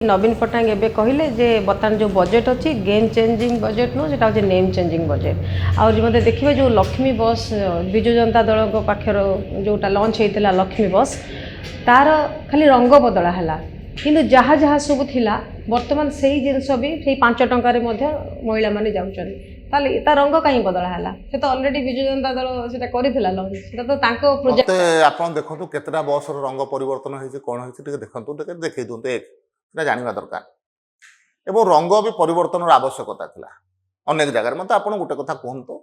नवीन पट्टनायक एबे कहले जे बर्तमान जो बजेट अच्छी गेम चेंजिंग बजेट नु सेटा होचे नेम चेंजिंग बजेट आउ मते देखिबे जो लक्ष्मी बस विजु जनता दल को पाखर जोटा लॉन्च होता लक्ष्मी बस तार खाली रंग बदला है किंतु जहाँ जहाँ सब थिला वर्तमान से ही जिनस भी से 5 टंकार महिला माने जाउछन ताले ता रंग कहीं बदला है से तो ऑलरेडी विजु जनता दल सेटा करिथिला लॉन्च सेटा तो तांको प्रोजेक्ट आपण देखंतु केतरा बस रो रंग परिवर्तन होइছে कोन होइছে टिके देखंतु टिके देखै दुंते एक सेटा जानिबा दरकार एवं रंग भी परिवर्तन आवश्यकता थिला अनेक जगह मत आपण गोटे कथा कहंतु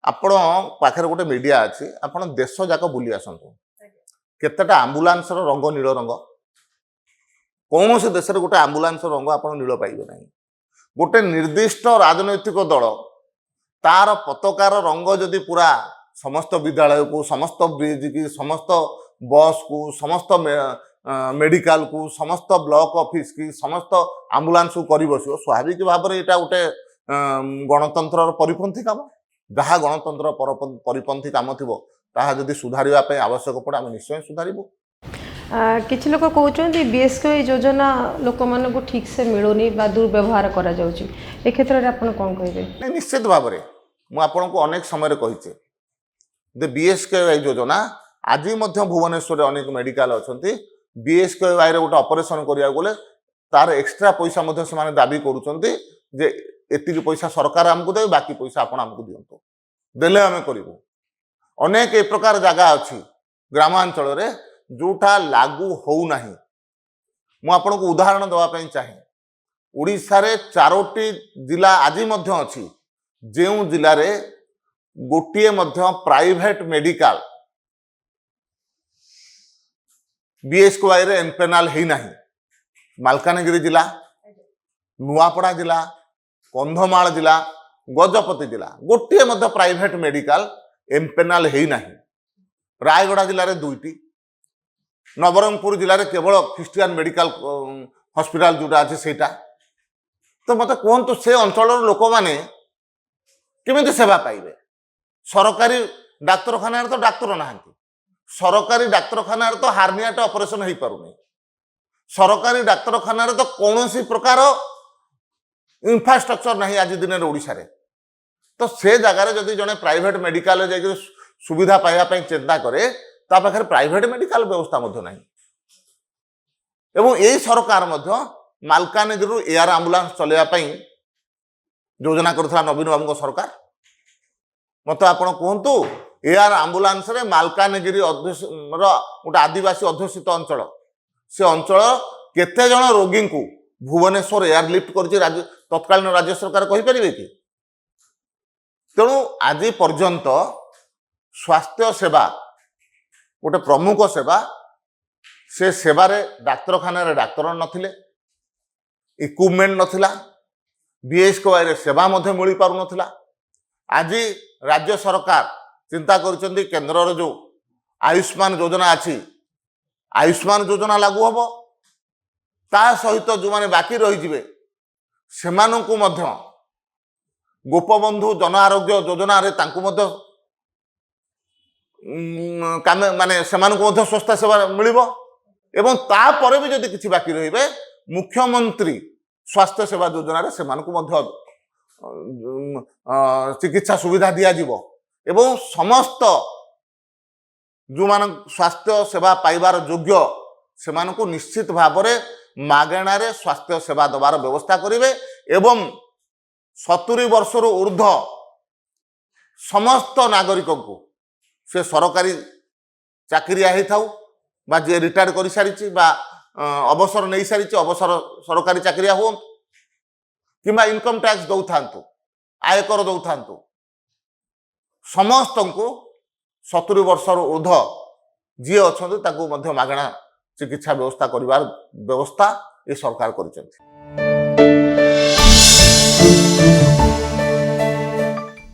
आपण पाखरे गोटे मीडिया अछि आपण देश जाक बुली आसंतु केतेटा एम्बुलेंस रो रंग नील रंग कौन से देश गोटे एम्बुलेंस रंग आपण नील पाइबे नहीं गोटे निर्दिष्ट राजनैतिक दल तार पताकार रंग जदि पूरा समस्त विद्यालय को समस्त ब्रिज की समस्त बस को समस्त मेडिकल को समस्त ब्लॉक ऑफिस की समस्त एम्बुलेंस को कर बस स्वाभाविक भाव में यहाँ गोटे गणतंत्र परिपंथी काम जहाँ गणतंत्र परिपंथी काम थी ताहा जदि सुधारिबा आवश्यक पड़े आम निश्चय सुधारू। किछि लोक कहउछन्ती बीएसके योजना लोक मन को ठीक से मिलुनी बा दुर्व्यवहार करा जाउची ए क्षेत्र रे आपण कोन कहबे? निश्चित भाव में मु आपन को अनेक समय कहिचे जे बीएसके योजना आज मध्य भुवनेश्वर अनेक मेडिकल अछंती बीएसके रे गोटे ऑपरेशन करिया गले तार एक्स्ट्रा पैसा मध्य से माने दाबी करूछन्ती जे एतिक पैसा सरकार हमकु दे बाकी पैसा आपण हमकु दियंतो देले हमें करिवो अनेक ए प्रकार जगह अछि ग्रामांचल रे जोटा लागू हो नाही मु आपन को उदाहरण दवा पई चाहे ओडिसा रे 4टी जिला आज मध्य अछि जेउ जिला रे गोटिए मध्य प्राइवेट मेडिकल बीएसके रे एम्पेनाल है नाही मालकानगिरी जिला नुआपड़ा जिला कंधमाल जिला गजपति जिला गोटे मध्य प्राइवेट मेडिकल एम्पेनाल है नाही रायगढ़ जिले में 2टी नवरंगपुर जिले में केवल ख्रिस्टियन मेडिकल हॉस्पिटल जोटा अच्छे सेटा तो मत कहतु से अंचल लोक मैंने केमी सेवा पाइबे सरकारी डाक्तरखाना तो डाक्तर ना सरकारी डाक्तरखाना तो हार्नियाट ऑपरेशन हो पारुनी सरकारी डाक्तरखाना तो कौन प्रकार इंफ्रास्ट्रक्चर नहीं आज दिन ओडिशा रे तो से जगार जदि जड़े प्राइवेट मेडिकल जाकर सुविधा पाइबा चिंता करे ता पाखे प्राइवेट मेडिकल व्यवस्था नहीं एवं यही सरकार मालकानगिरी एयर एम्बुलेंस चलैया योजना करुला नवीन बाबू सरकार मत आप कहतु एयर एम्बुलेंस रे मालकानगिरी गोटे आदिवासी अध्युषित अंचल से अंचल केते जन रोगी को भुवनेश्वर एयरलिफ्ट कर तत्कालीन राज्य सरकार कहींपारे कि तेणु आज पर्यंत स्वास्थ्य सेवा गोटे प्रमुख सेवा से सेवारे डाक्तरखाना डाक्तर नथिले इक्विपमेंट नथिला बीएसके सेवा मिल पार नथिला आज राज्य सरकार चिंता कर केन्द्र जो आयुष्मान योजना अच्छी आयुष्मान योजना लागू हम ता सहित जो मैंने बाकी रही से गोपबंधु जन आरोग्य योजना रे माने स्वास्थ्य सेवा मिल एवं तापर भी जदि किसी बाकी रही मुख्यमंत्री स्वास्थ्य सेवा योजना चिकित्सा सुविधा दिज्व एवं समस्त जो मान स्वास्थ्य सेवा पाइबार योग्य से निश्चित भाव में मागणार स्वास्थ्य सेवा दबार व्यवस्था करेंगे एवं 70 वर्ष ऊर्ध्व समस्त नागरिक को से सरकारी चाकरिया होता जे रिटायर्ड कर सारी अवसर नहीं सारी अवसर सरकारी चाकरिया हूँ कि इनकम टैक्स दौ था आयकर दौ था समस्त को 70 वर्ष ऊर्ध्व जी अच्छा मागणा चिकित्सा व्यवस्था कर व्यवस्था ये सरकार कर।